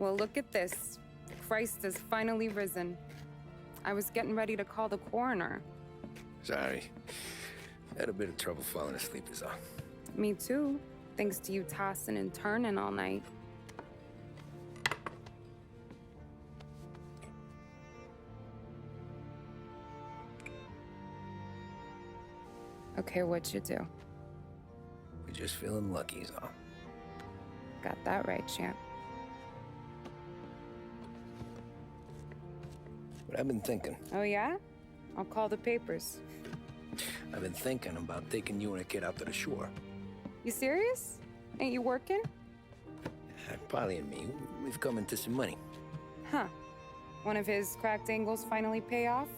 Well, look at this. Christ has finally risen. I was getting ready to call the coroner. Sorry. Had a bit of trouble falling asleep is all. Me too, thanks to you tossing and turning all night. Okay, what'd you do? We're just feeling lucky is all. Got that right, champ. But I've been thinking. Oh, yeah? I'll call the papers. I've been thinking about taking you and a kid out to the shore. You serious? Ain't you working? Polly and me, we've come into some money. Huh. One of his cracked angles finally pay off?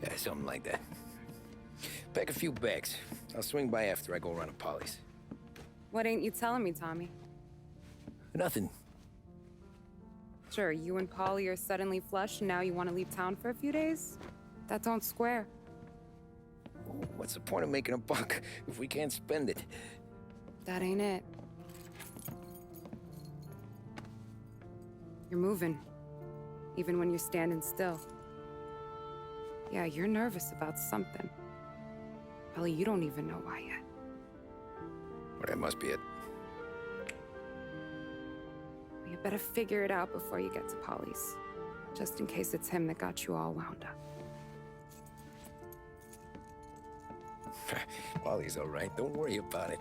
Yeah, something like that. Pack a few bags. I'll swing by after I go around to Polly's. What ain't you telling me, Tommy? Nothing. Sure, you and Polly are suddenly flush and now you want to leave town for a few days? That don't square. What's the point of making a buck if we can't spend it? That ain't it. You're moving, even when you're standing still. Yeah, you're nervous about something. Probably you don't even know why yet. Well, that must be it. Well, you better figure it out before you get to Polly's, just in case it's him that got you all wound up. Polly's all right. Don't worry about it.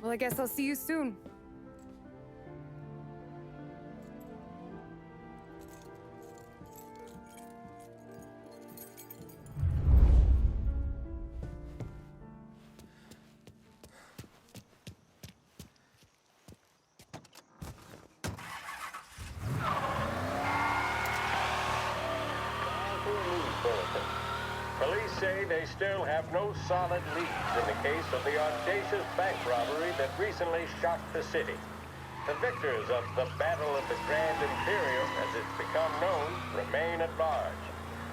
Well, I guess I'll see you soon. Police say they still have no solid leads in the case of the audacious bank robbery that recently shocked the city. The victors of the Battle of the Grand Imperial, as it's become known, remain at large.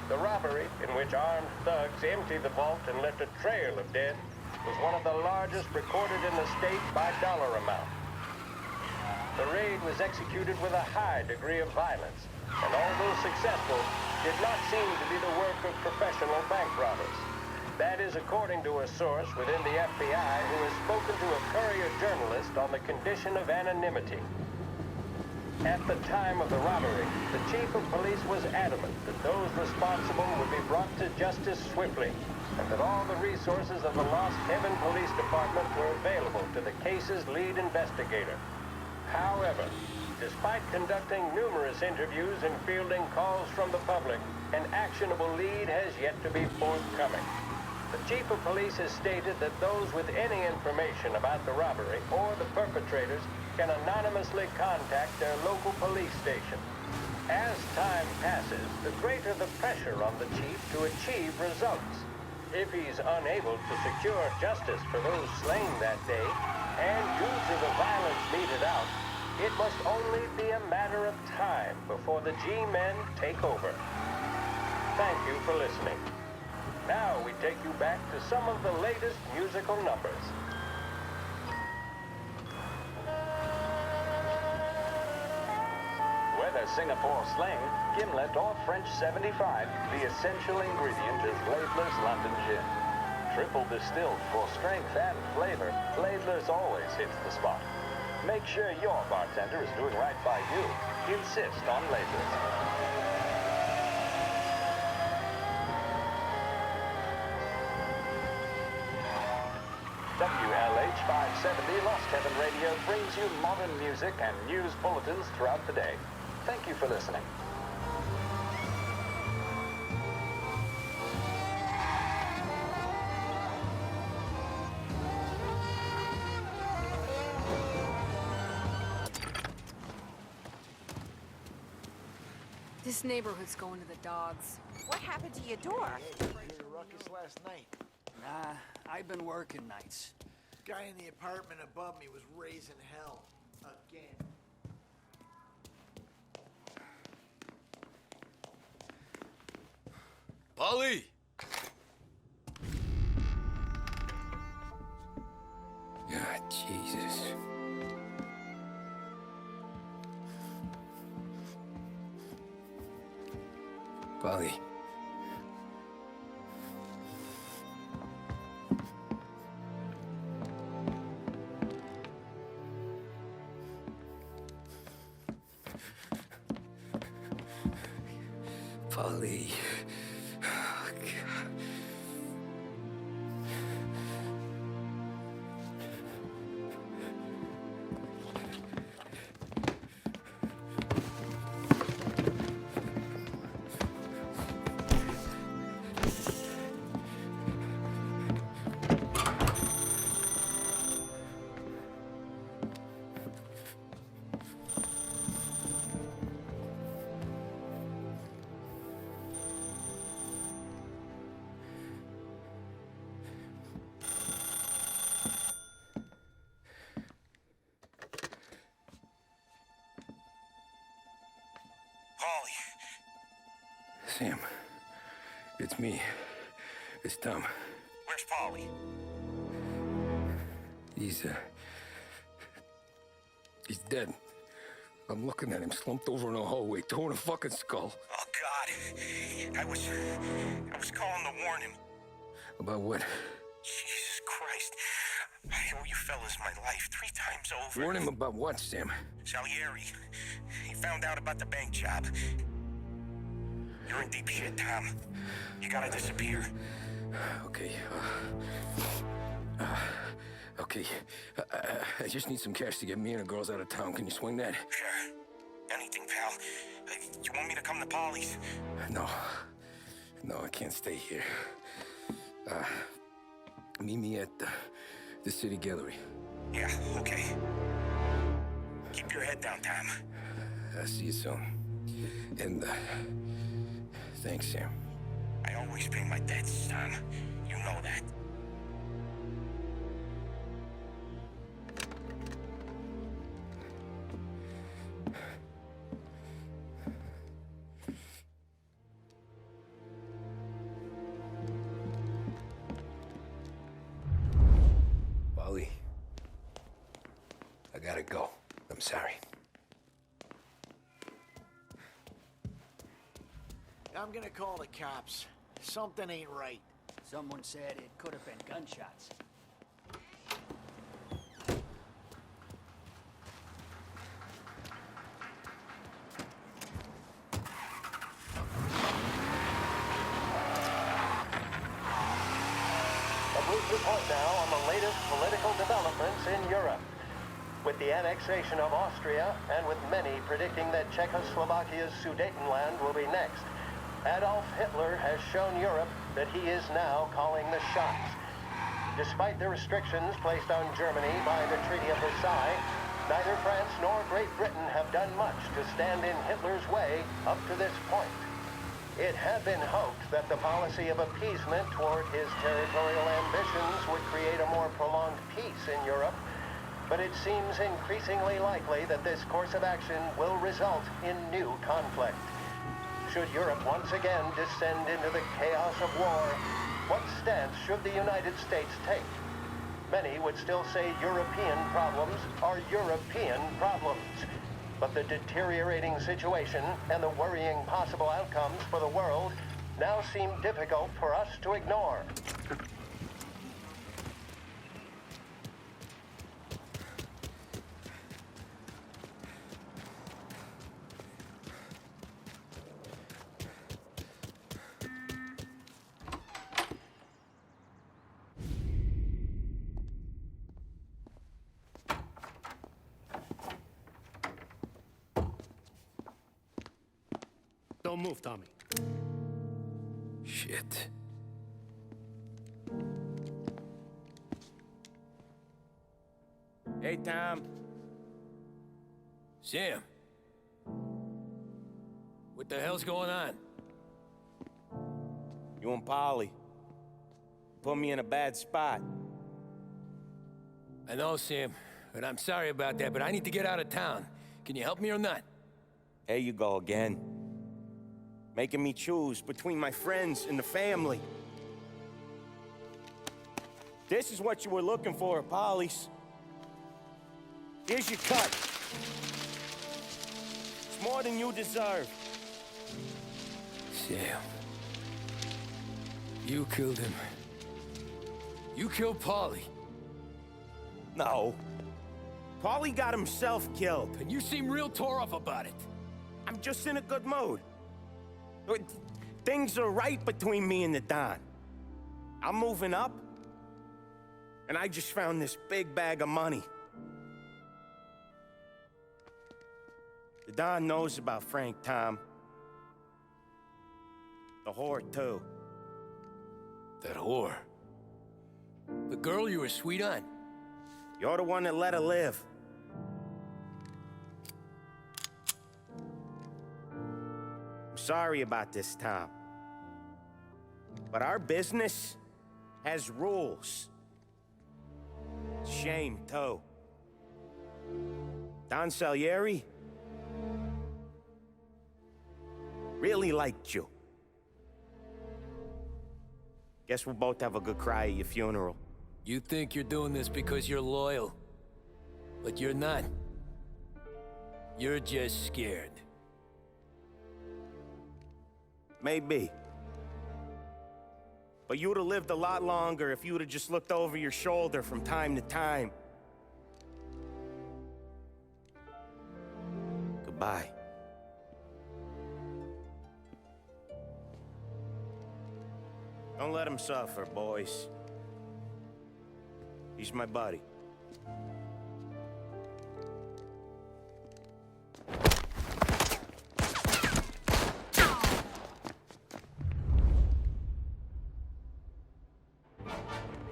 The robbery, in which armed thugs emptied the vault and left a trail of dead, was one of the largest recorded in the state by dollar amount. The raid was executed with a high degree of violence, and although successful, did not seem to be the work of professional bank robbers. That is according to a source within the FBI who has spoken to a Courier journalist on the condition of anonymity. At the time of the robbery, the chief of police was adamant that those responsible would be brought to justice swiftly, and that all the resources of the Lost Heaven Police Department were available to the case's lead investigator. However, despite conducting numerous interviews and fielding calls from the public, an actionable lead has yet to be forthcoming. The chief of police has stated that those with any information about the robbery or the perpetrators can anonymously contact their local police station. As time passes, the greater the pressure on the chief to achieve results. If he's unable to secure justice for those slain that day, and due to the violence meted out, it must only be a matter of time before the G-men take over. Thank you for listening. Now we take you back to some of the latest musical numbers. Whether Singapore slang, gimlet, or French 75, the essential ingredient is Laidler's London Gin. Triple distilled for strength and flavor, Laidler's always hits the spot. Make sure your bartender is doing right by you. Insist on Laidler's. WLH 570 Lost Heaven Radio brings you modern music and news bulletins throughout the day. Thank you for listening. This neighborhood's going to the dogs. What happened to your door? Hey, you heard a ruckus last night? Nah, I've been working nights. Guy in the apartment above me was raising hell. Again. Polly! God, Jesus. Polly. Polly. Oh, God. Paulie. Sam, it's me. It's Tom. Where's Paulie? He's dead. I'm looking at him slumped over in a hallway, torn a fucking skull. Oh, God. I was calling to warn him. About what? Jesus Christ. I owe you fellas my life 3 times over. Warn him about what, Sam? Salieri. He found out about the bank job. You're in deep shit, Tom. You gotta disappear. Okay, okay. I just need some cash to get me and the girls out of town. Can you swing that? Sure. Anything, pal. You want me to come to Paulie's? No, I can't stay here. Meet me at the city gallery. Yeah, okay. Keep your head down, Tom. I'll see you soon. And, thanks, Sam. I always pay my debts, Tom. You know that. Polly, I gotta go. I'm sorry. I'm gonna call the cops. Something ain't right. Someone said it could have been gunshots. A brief report now on the latest political developments in Europe. With the annexation of Austria, and with many predicting that Czechoslovakia's Sudetenland will be next, Adolf Hitler has shown Europe that he is now calling the shots. Despite the restrictions placed on Germany by the Treaty of Versailles, neither France nor Great Britain have done much to stand in Hitler's way up to this point. It had been hoped that the policy of appeasement toward his territorial ambitions would create a more prolonged peace in Europe, but it seems increasingly likely that this course of action will result in new conflict. Should Europe once again descend into the chaos of war, what stance should the United States take? Many would still say European problems are European problems. But the deteriorating situation and the worrying possible outcomes for the world now seem difficult for us to ignore. Don't move, Tommy. Shit. Hey, Tom. Sam. What the hell's going on? You and Polly put me in a bad spot. I know, Sam, and I'm sorry about that, but I need to get out of town. Can you help me or not? There you go again. Making me choose between my friends and the family. This is what you were looking for, Polly's. Here's your cut. It's more than you deserve. Damn. You killed him. You killed Paulie. No. Paulie got himself killed. And you seem real tore up about it. I'm just in a good mood. Things are right between me and the Don. I'm moving up, and I just found this big bag of money. The Don knows about Frank, Tom. The whore, too. That whore. The girl you were sweet on. You're the one that let her live. I'm sorry about this, Tom. But our business has rules. Shame, too. Don Salieri really liked you. Guess we'll both have a good cry at your funeral. You think you're doing this because you're loyal. But you're not. You're just scared. Maybe. But you'd have lived a lot longer if you'd have just looked over your shoulder from time to time. Goodbye. Don't let him suffer, boys. He's my buddy.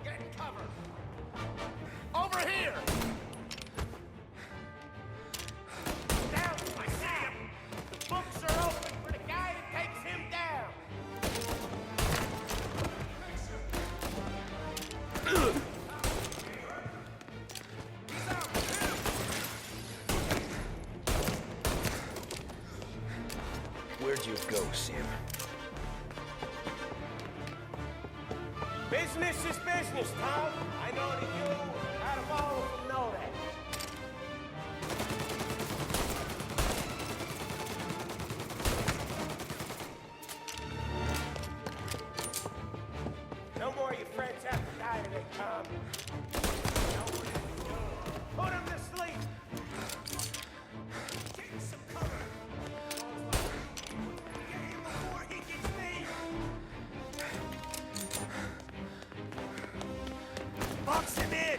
Get cover! Over here! Down, I see him! The books are open for the guy that takes him down! Where'd you go, Sam? Business is business, Tom. I know that you, out of all of them, know that. No more of your friends have to die today, Tom. Put him to sleep. Take some cover. Get him before he gets me. Box him in!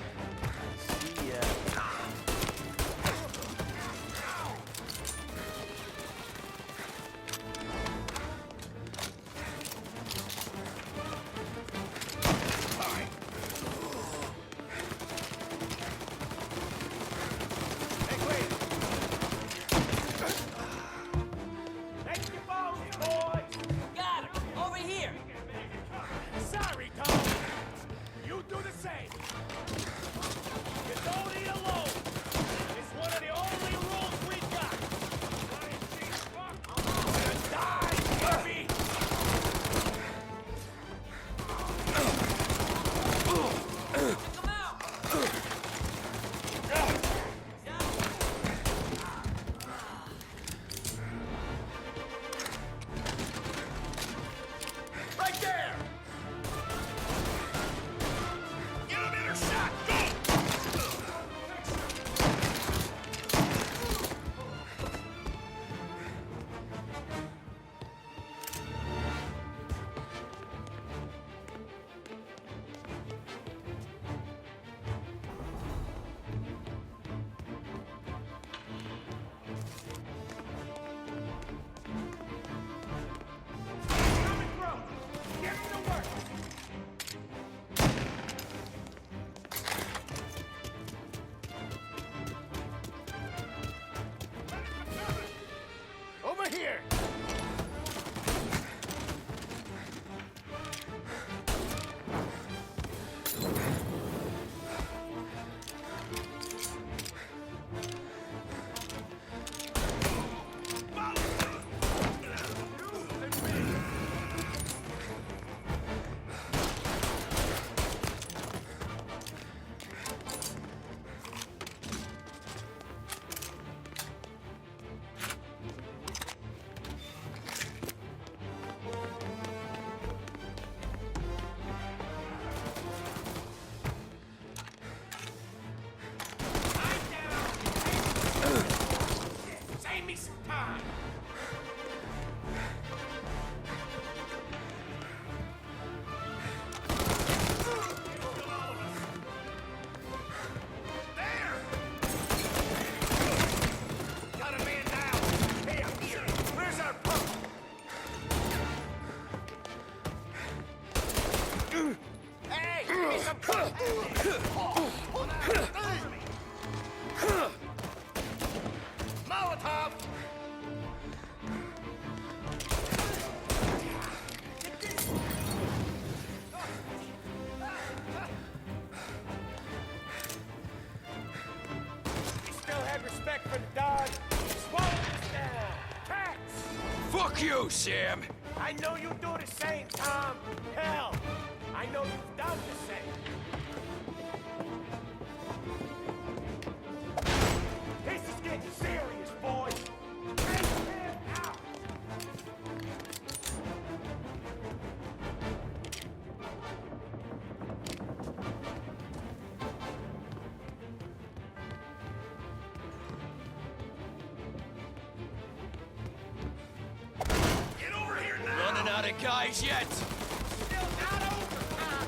respect for the Don. Swallow this down. Cats! Fuck you, Sam! I know you do the same, Tom. Hell, I know you've done the same. This is getting serious, boys. Take him out. Get over here now! Running out of guys yet? Still not over, Tom.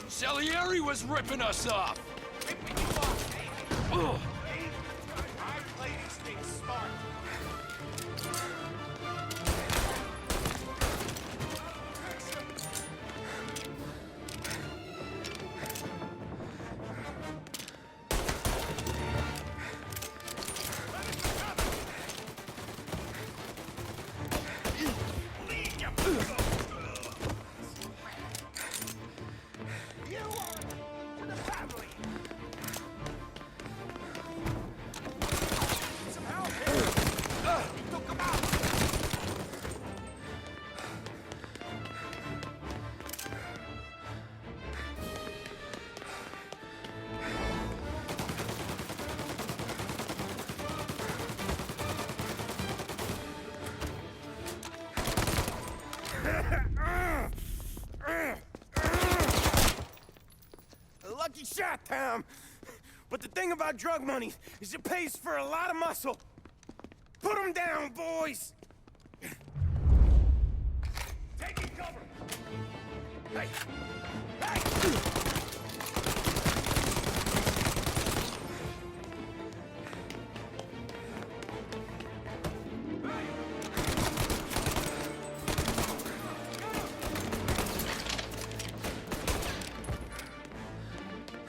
Salieri was ripping us off! Ripping you off, David. Ugh. I play these things smart. Lucky shot, Tom. But the thing about drug money is it pays for a lot of muscle. Put them down, boys. Taking cover. Hey. Hey.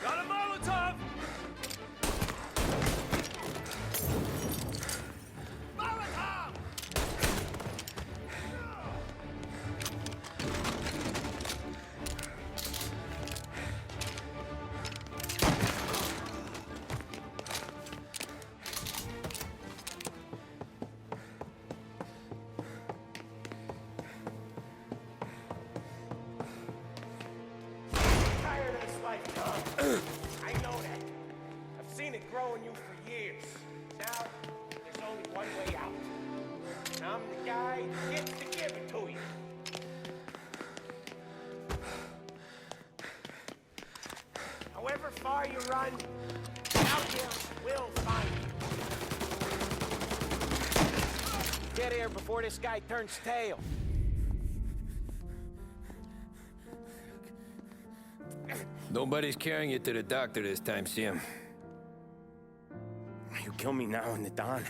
Got a Molotov! Molotov! Tired of this life, Tom. I know that. I've seen it grow in you for years. Now, there's only one way out. And I'm the guy who gets to give it to you. However far you run, out here will find you. Get here before this guy turns tail. Nobody's carrying you to the doctor this time, Sam. You kill me now in the dawn.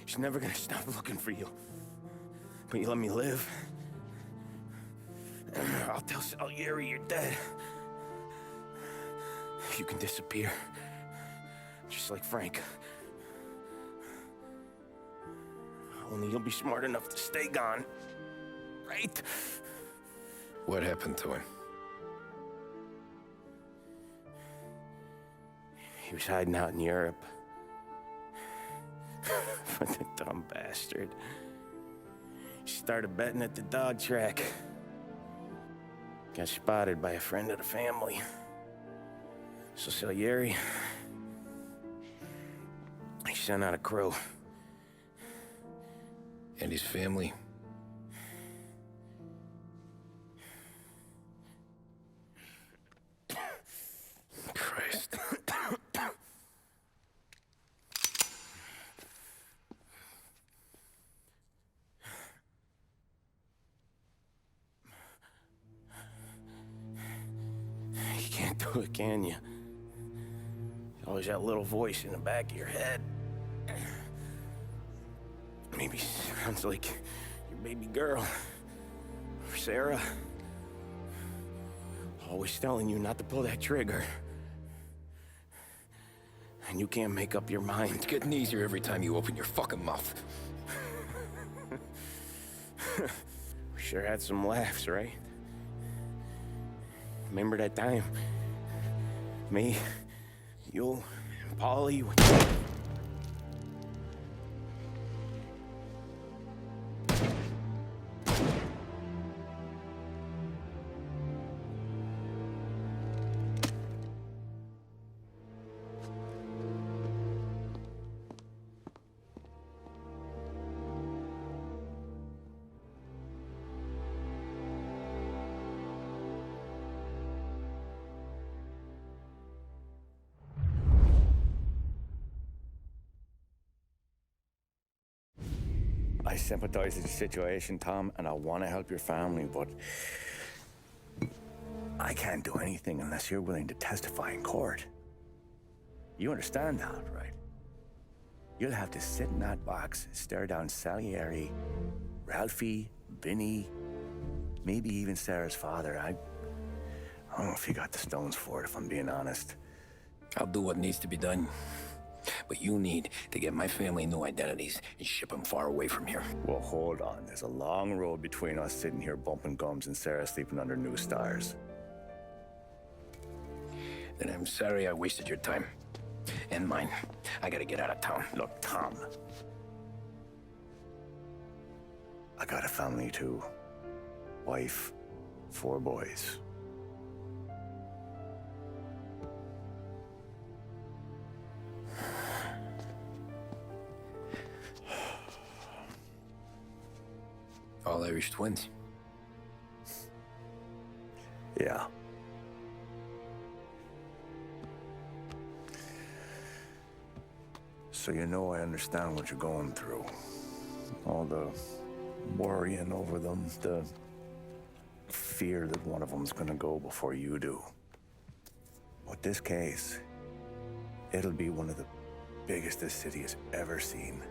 She's never gonna stop looking for you. But you let me live. I'll tell Salieri you're dead. You can disappear. Just like Frank. Only you'll be smart enough to stay gone. Right? What happened to him? He was hiding out in Europe. But the dumb bastard. He started betting at the dog track. Got spotted by a friend of the family. So Salieri, he sent out a crew. And his family? Christ. You can't do it, can you? Always that little voice in the back of your head. Maybe sounds like your baby girl. Or Sarah. Always telling you not to pull that trigger. And you can't make up your mind. It's getting easier every time you open your fucking mouth. We sure had some laughs, right? Remember that time? Me, you, and Paulie. I sympathize with the situation, Tom, and I want to help your family, but I can't do anything unless you're willing to testify in court. You understand that, right? You'll have to sit in that box, stare down Salieri, Ralphie, Vinny, maybe even Sarah's father. I don't know if you got the stones for it, if I'm being honest. I'll do what needs to be done. But you need to get my family new identities and ship them far away from here. Well, hold on. There's a long road between us sitting here bumping gums and Sarah sleeping under new stars. Then I'm sorry I wasted your time. And mine. I gotta get out of town. Look, Tom. I got a family too. Wife, 4 boys. All Irish twins. Yeah. So you know I understand what you're going through. All the worrying over them, the fear that one of them's gonna go before you do. But this case, it'll be one of the biggest this city has ever seen.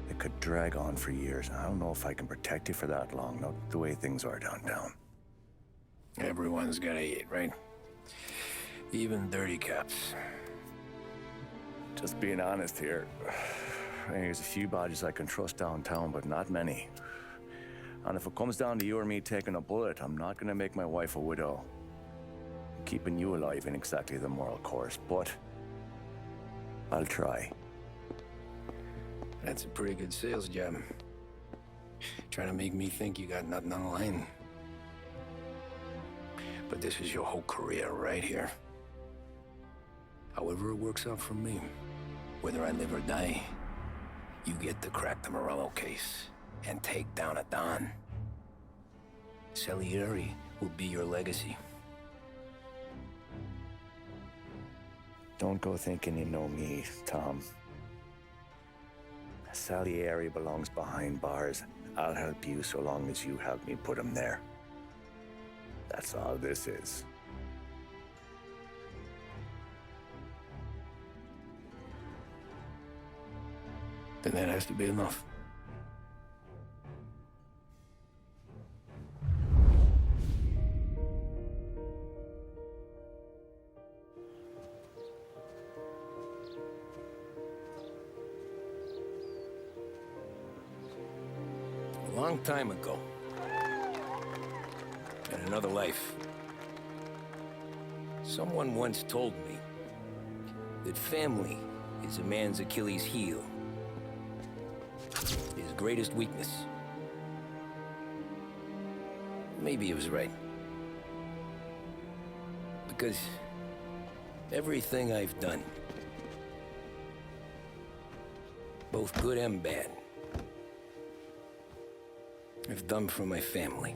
It could drag on for years. I don't know if I can protect you for that long, not the way things are downtown. Everyone's gotta eat, right? Even dirty cops. Just being honest here. There's a few bodies I can trust downtown, but not many. And if it comes down to you or me taking a bullet, I'm not gonna make my wife a widow. Keeping you alive ain't exactly the moral course, but I'll try. That's a pretty good sales job. Trying to make me think you got nothing on the line. But this is your whole career right here. However it works out for me, whether I live or die, you get to crack the Morello case and take down a Don. Salieri will be your legacy. Don't go thinking you know me, Tom. Salieri belongs behind bars. I'll help you so long as you help me put him there. That's all this is. Then that has to be enough. A long time ago, in another life, someone once told me that family is a man's Achilles heel, his greatest weakness. Maybe he was right. Because everything I've done, both good and bad, I've done for my family.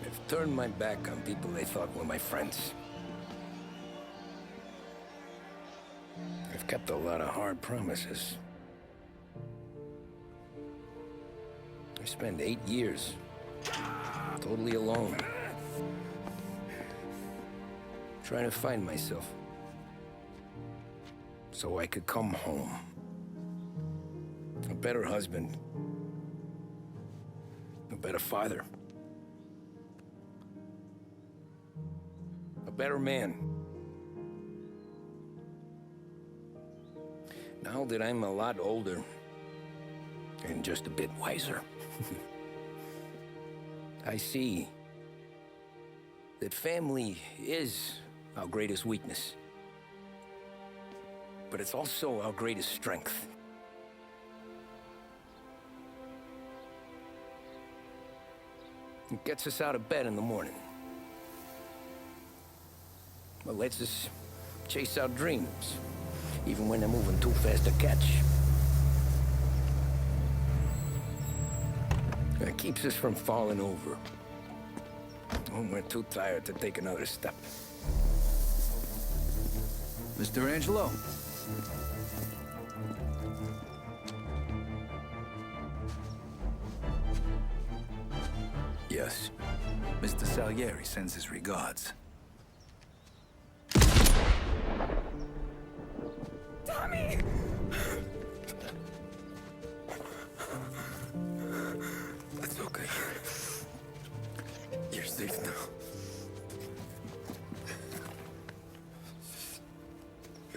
I've turned my back on people they thought were my friends. I've kept a lot of hard promises. I spent 8 years totally alone, trying to find myself so I could come home. A better husband, a better father, a better man. Now that I'm a lot older and just a bit wiser, I see that family is our greatest weakness. But it's also our greatest strength. It gets us out of bed in the morning. It lets us chase our dreams, even when they're moving too fast to catch. It keeps us from falling over when we're too tired to take another step. Mr. Angelo. Yes. Mr. Salieri sends his regards. Tommy! That's okay. You're safe now.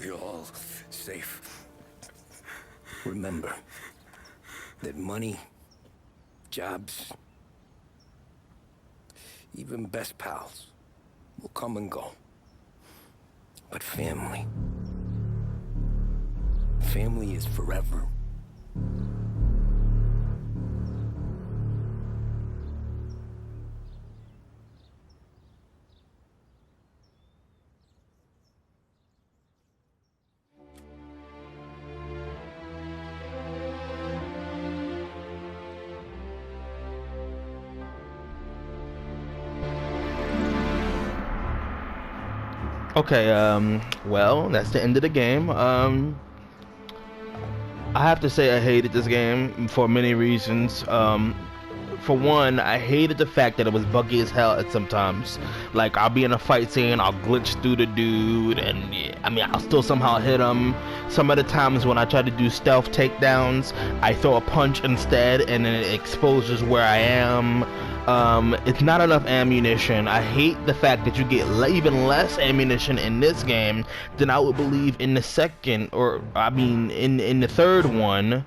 You're all safe. Remember that money, jobs, even best pals will come and go. But family is forever. Okay, well, that's the end of the game. I have to say I hated this game for many reasons. For one, I hated the fact that it was buggy as hell at sometimes. Like, I'll be in a fight scene, I'll glitch through the dude, and yeah, I mean, I'll still somehow hit him. Some of the times when I try to do stealth takedowns, I throw a punch instead, and then it exposes where I am. It's not enough ammunition. I hate the fact that you get even less ammunition in this game than I would believe in the second, or I mean in the third one.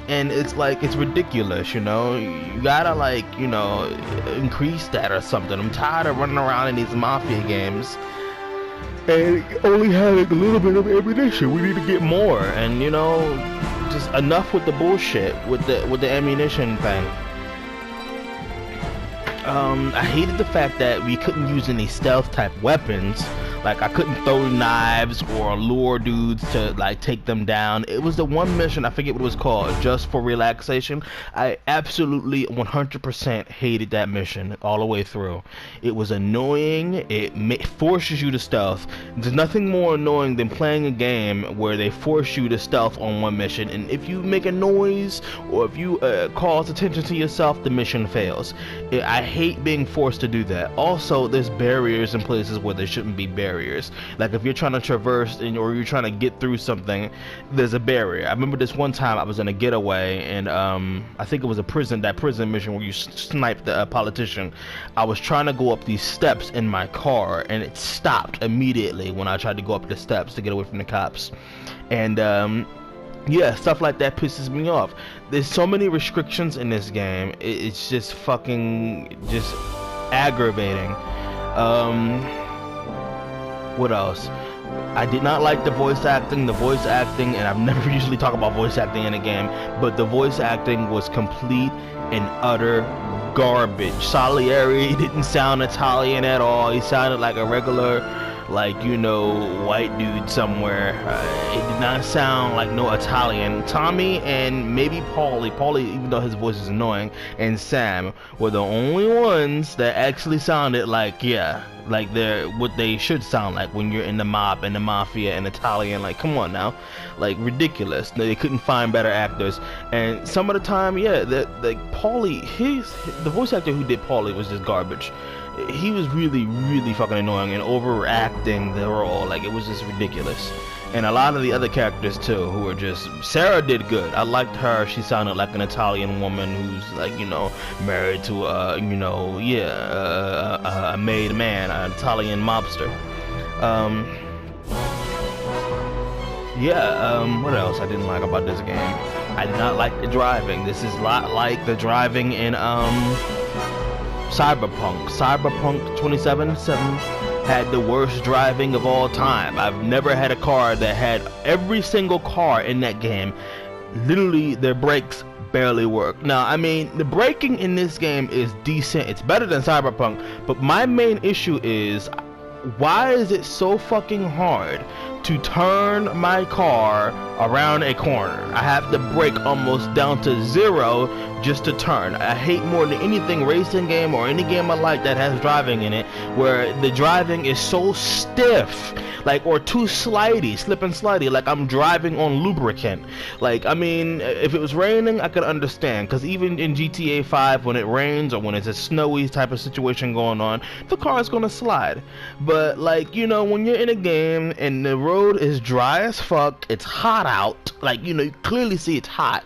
And it's like, it's ridiculous, you know. You gotta, like, you know, increase that or something. I'm tired of running around in these Mafia games and only having a little bit of ammunition. We need to get more, and you know, just enough with the bullshit with the ammunition thing. I hated the fact that we couldn't use any stealth type weapons. Like, I couldn't throw knives or lure dudes to, like, take them down. It was the one mission, I forget what it was called, Just for Relaxation. I absolutely 100% hated that mission all the way through. It was annoying. It forces you to stealth. There's nothing more annoying than playing a game where they force you to stealth on one mission, and if you make a noise or if you cause attention to yourself, the mission fails. I hate being forced to do that. Also, there's barriers in places where there shouldn't be barriers. Like, if you're trying to traverse or you're trying to get through something, there's a barrier. I remember this one time I was in a getaway, and I think it was that prison mission where you sniped the politician. I was trying to go up these steps in my car, and it stopped immediately when I tried to go up the steps to get away from the cops. And yeah, stuff like that pisses me off. There's so many restrictions in this game. It's just fucking just aggravating. What else? I did not like the voice acting. And I've never usually talk about voice acting in a game, but the voice acting was complete and utter garbage. Salieri didn't sound Italian at all. He sounded like a regular, like, you know, white dude somewhere. It did not sound like no Italian. Tommy and maybe Paulie, even though his voice is annoying, and Sam were the only ones that actually sounded like, yeah, like they're what they should sound like when you're in the mob and the mafia and Italian. Like, come on now, like, ridiculous. They couldn't find better actors, and some of the time, yeah, like Paulie, the voice actor who did Paulie was just garbage. He was really, really fucking annoying and overacting the role. Like, it was just ridiculous. And a lot of the other characters too, who were just, Sarah did good. I liked her. She sounded like an Italian woman who's, like, you know, married to you know, yeah, a made man, an Italian mobster. Yeah, what else I didn't like about this game? I did not like the driving. This is a lot like the driving in Cyberpunk. Cyberpunk 2077 had the worst driving of all time. I've never had a car that had every single car in that game. Literally, their brakes barely work. Now, I mean, the braking in this game is decent. It's better than Cyberpunk. But my main issue is, why is it so fucking hard to turn my car around a corner? I have to brake almost down to 0 just to turn. I hate more than anything racing game or any game I like that has driving in it, where the driving is so stiff, like, or too slidey, slip and slidey, like I'm driving on lubricant. Like, I mean, if it was raining, I could understand, because even in GTA 5, when it rains or when it's a snowy type of situation going on, the car is gonna slide. But, like, you know, when you're in a game and the road is dry as fuck, it's hot out, like, you know, you clearly see it's hot,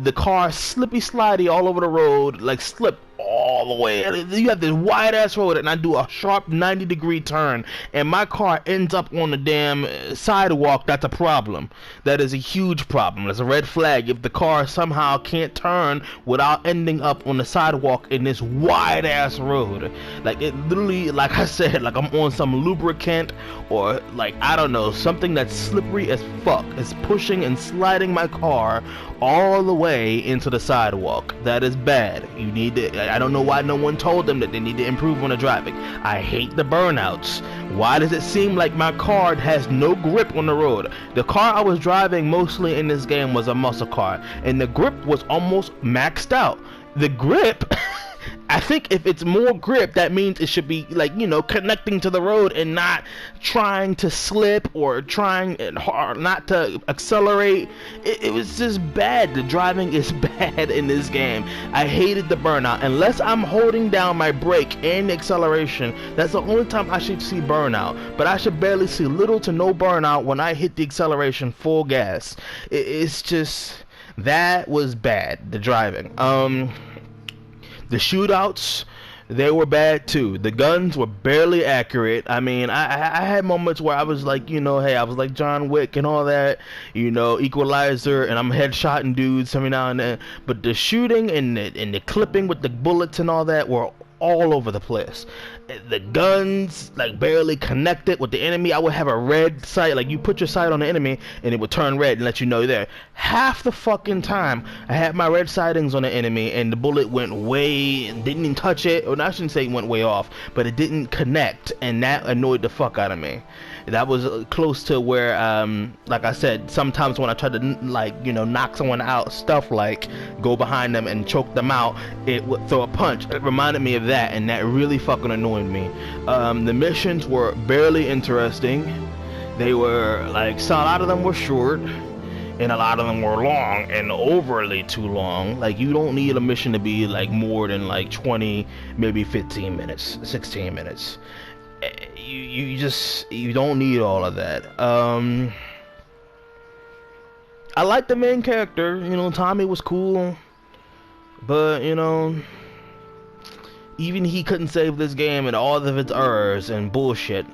the car slippy slidey all over the road, like slip all the way. You have this wide ass road and I do a sharp 90-degree turn and my car ends up on the damn sidewalk. That's a problem. That is a huge problem. That's a red flag if the car somehow can't turn without ending up on the sidewalk in this wide ass road. Like, it literally, like I said, like I'm on some lubricant or, like, I don't know, something that's slippery as fuck. It's pushing and sliding my car all the way into the sidewalk. That is bad. You need to, I don't know why no one told them that they need to improve on the driving. I hate the burnouts. Why does it seem like my car has no grip on the road? The car I was driving mostly in this game was a muscle car, and the grip was almost maxed out. The grip, I think if it's more grip, that means it should be, like, you know, connecting to the road and not trying to slip or trying hard not to accelerate. It was just bad. The driving is bad in this game. I hated the burnout. Unless I'm holding down my brake and acceleration, that's the only time I should see burnout. But I should barely see little to no burnout when I hit the acceleration full gas. It's just, that was bad, the driving. The shootouts, they were bad too. The guns were barely accurate. I mean, I had moments where I was like, you know, hey, I was like John Wick and all that, you know, Equalizer, and I'm headshotting dudes every now and then. But the shooting and the clipping with the bullets and all that were all over the place. The guns, like, barely connected with the enemy. I would have a red sight, like you put your sight on the enemy and it would turn red and let you know you're there. Half the fucking time I had my red sightings on the enemy and the bullet went way, didn't even touch it, or I shouldn't say it went way off, but it didn't connect, and that annoyed the fuck out of me. That was close to where, like I said, sometimes when I tried to, like, you know, knock someone out, stuff like go behind them and choke them out, it would throw a punch. It reminded me of that, and that really fucking annoyed me. The missions were barely interesting. They were, like, so a lot of them were short, and a lot of them were long, and overly too long. Like, you don't need a mission to be, like, more than, like, 20, maybe 15 minutes, 16 minutes. You don't need all of that. I like the main character, you know, Tommy was cool, but, you know, even he couldn't save this game and all of its errors and bullshit.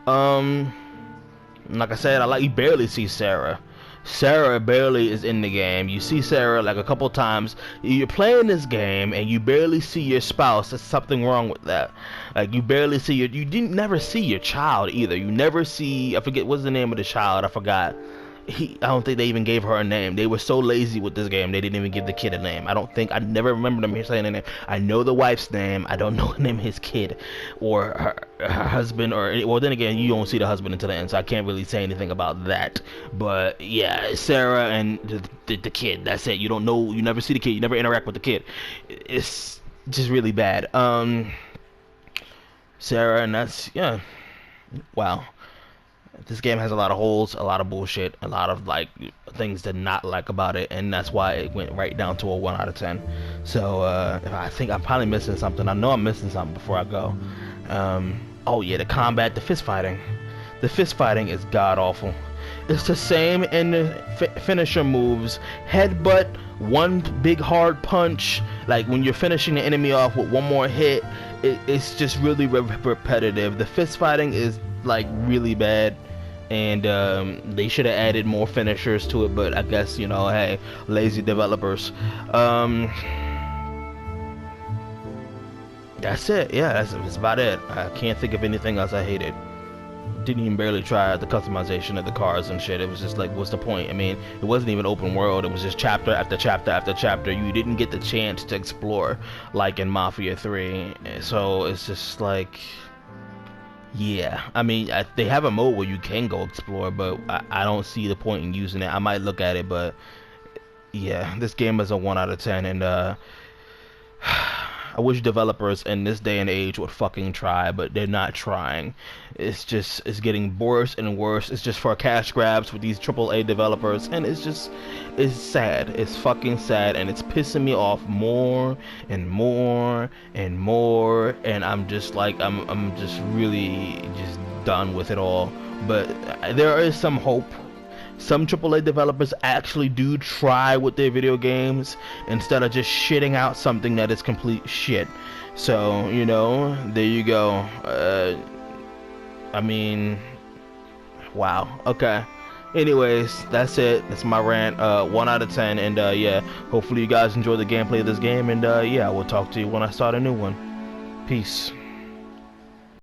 Like I said, you barely see Sarah. Sarah barely is in the game. You see Sarah like a couple times. You're playing this game and you barely see your spouse. There's something wrong with that. Like, you barely see you didn't never see your child either. You never see, I forget what's the name of the child. I forgot. I don't think they even gave her a name. They were so lazy with this game, they didn't even give the kid a name. I never remember them saying a name. I know the wife's name. I don't know the name of his kid or her husband, or, well, then again, you don't see the husband until the end, so I can't really say anything about that. But yeah, Sarah and the kid, that's it. You don't know, you never see the kid, you never interact with the kid. It's just really bad. Sarah, and that's, yeah, wow. This game has a lot of holes, a lot of bullshit, a lot of, like, things to not like about it, and that's why it went right down to a 1 out of 10. So I think I'm probably missing something. I know I'm missing something before I go. Oh yeah, the combat, the fist fighting. The fist fighting is god awful. It's the same in the finisher moves. Headbutt, one big hard punch. Like when you're finishing the enemy off with one more hit, it's just really repetitive. The fist fighting is, like, really bad. and they should have added more finishers to it, but I guess, you know, hey, lazy developers. That's it. Yeah, that's about it. I can't think of anything else I hated. Didn't even barely try the customization of the cars and shit. It was just like, what's the point? I mean, it wasn't even open world. It was just chapter after chapter after chapter. You didn't get the chance to explore like in Mafia 3. So it's just like, yeah. I mean, they have a mode where you can go explore, but I don't see the point in using it. I might look at it, but yeah, this game is a 1 out of 10, and I wish developers in this day and age would fucking try, but they're not trying. It's getting worse and worse. It's just for cash grabs with these AAA developers, and it's sad. It's fucking sad, and it's pissing me off more and more and more, and I'm just like, I'm just really just done with it all. But there is some hope. Some AAA developers actually do try with their video games instead of just shitting out something that is complete shit. So, you know, there you go. I mean, wow. Okay. Anyways, that's it. That's my rant. 1 out of 10. And yeah, hopefully you guys enjoy the gameplay of this game. And yeah, I will talk to you when I start a new one. Peace.